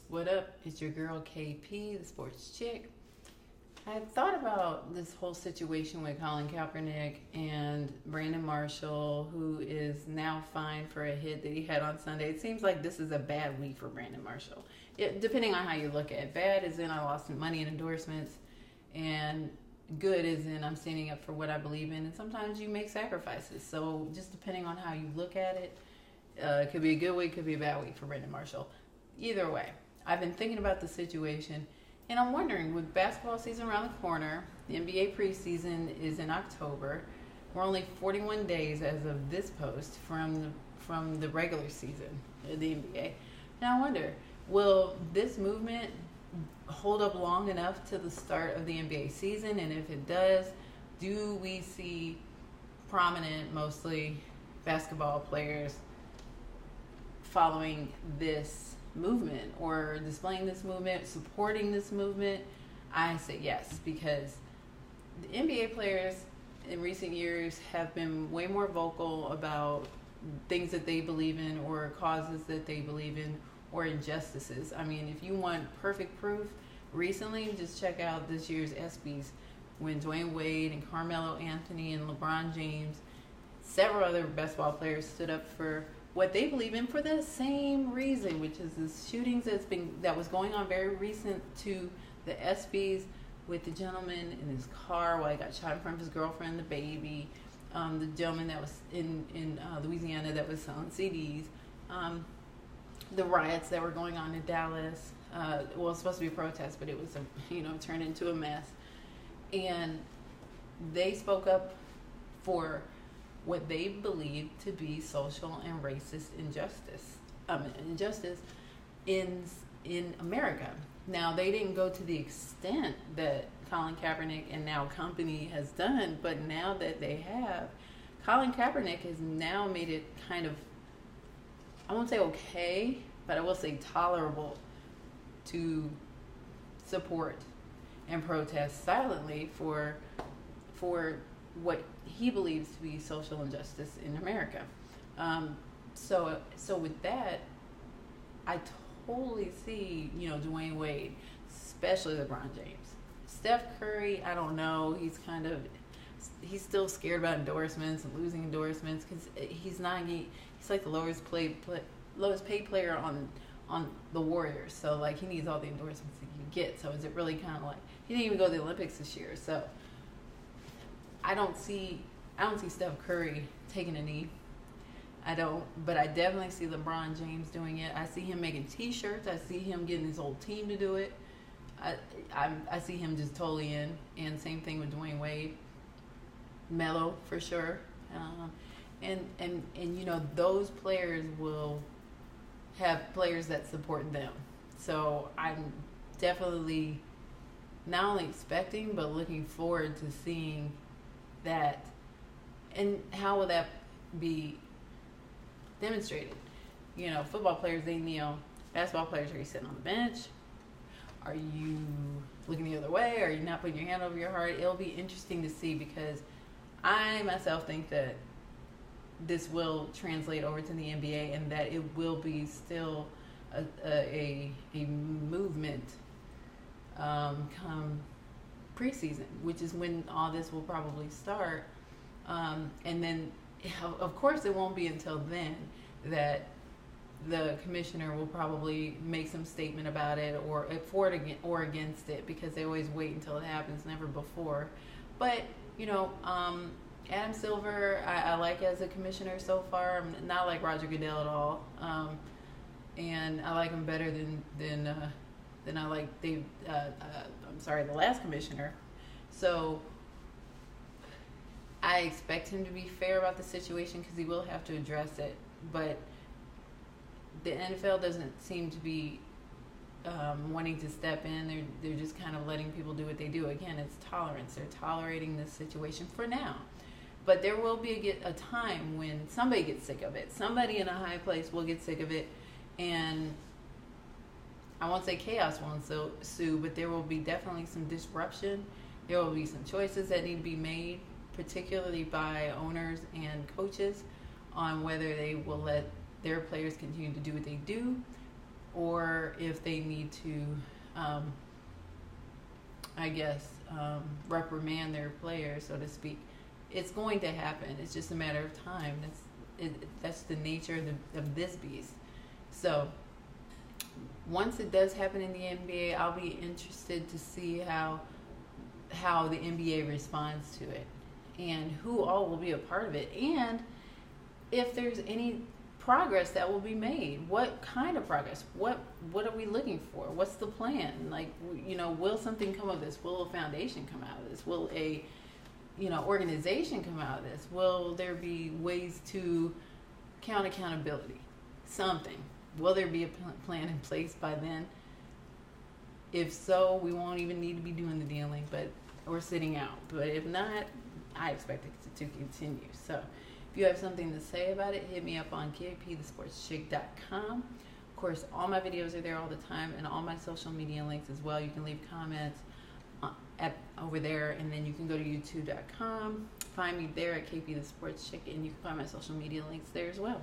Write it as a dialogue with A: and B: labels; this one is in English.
A: What up? It's your girl KP, the sports chick. I thought about this whole situation with Colin Kaepernick and Brandon Marshall, who is now fined for a hit that he had on Sunday. It seems like this is a bad week for Brandon Marshall. Depending on how you look at it. Bad is in I lost money in endorsements, and good is in I'm standing up for what I believe in, and sometimes you make sacrifices. So just depending on how you look at it, it could be a good week, could be a bad week for Brandon Marshall. Either way, I've been thinking about the situation, and I'm wondering, with basketball season around the corner, the NBA preseason is in October. We're only 41 days as of this post from the regular season of the NBA. Now I wonder, will this movement hold up long enough to the start of the NBA season? And if it does, do we see prominent, mostly basketball players following this movement or displaying this movement, supporting this movement? I say yes, because the NBA players in recent years have been way more vocal about things that they believe in or causes that they believe in or injustices. I mean, if you want perfect proof, recently just check out this year's ESPYs when DWade and Carmelo Anthony and LeBron James, several other basketball players stood up for what they believe in for the same reason, which is the shootings that was going on very recent to the ESPYs with the gentleman in his car while he got shot in front of his girlfriend, the baby, the gentleman that was in Louisiana that was selling CDs, the riots that were going on in Dallas. Well, it was supposed to be a protest, but it was turned into a mess. And they spoke up for what they believe to be social and racist injustice in America. Now, they didn't go to the extent that Colin Kaepernick and now company has done, but now that they have, Colin Kaepernick has now made it kind of, I won't say okay, but I will say tolerable to support and protest silently for what he believes to be social injustice in America. So with that, I totally see, DWade, especially LeBron James. Steph Curry, I don't know. He's still scared about endorsements and losing endorsements because he's like the lowest paid player on the Warriors. So like he needs all the endorsements he can get. So is it really kind of like he didn't even go to the Olympics this year? So I don't see Steph Curry taking a knee. I don't, but I definitely see LeBron James doing it. I see him making T-shirts. I see him getting his whole team to do it. I see him just totally in. And same thing with DWade, Melo for sure. And those players will have players that support them. So I'm definitely not only expecting but looking forward to seeing that. And how will that be demonstrated? Football players, they kneel. Basketball players, are you sitting on the bench? Are you looking the other way? Are you not putting your hand over your heart? It'll be interesting to see, because I myself think that this will translate over to the NBA and that it will be still a movement come preseason, which is when all this will probably start. And then, of course, it won't be until then that the commissioner will probably make some statement about it, or for it or against it, because they always wait until it happens, never before. But Adam Silver, I like as a commissioner so far. I'm not like Roger Goodell at all, and I like him better than I like the last commissioner. So I expect him to be fair about the situation, because he will have to address it. But the NFL doesn't seem to be wanting to step in. They're just kind of letting people do what they do. Again, it's tolerance. They're tolerating this situation for now. But there will be a time when somebody gets sick of it. Somebody in a high place will get sick of it. And I won't say chaos won't ensue, but there will be definitely some disruption. There will be some choices that need to be made, particularly by owners and coaches, on whether they will let their players continue to do what they do, or if they need to, reprimand their players, so to speak. It's going to happen. It's just a matter of time. That's the nature of this beast. So once it does happen in the NBA, I'll be interested to see how the NBA responds to it and who all will be a part of it, and if there's any progress that will be made. What kind of progress? What are we looking for? What's the plan? Like, will something come of this? Will a foundation come out of this? Will a organization come out of this? Will there be ways to count accountability? Something. Will there be a plan in place by then? If so, we won't even need to be doing the dealing, or sitting out. But if not, I expect it to continue. So if you have something to say about it, hit me up on kpthesportschick.com. Of course, all my videos are there all the time, and all my social media links as well. You can leave comments over there, and then you can go to youtube.com, find me there at kpthesportschick, and you can find my social media links there as well.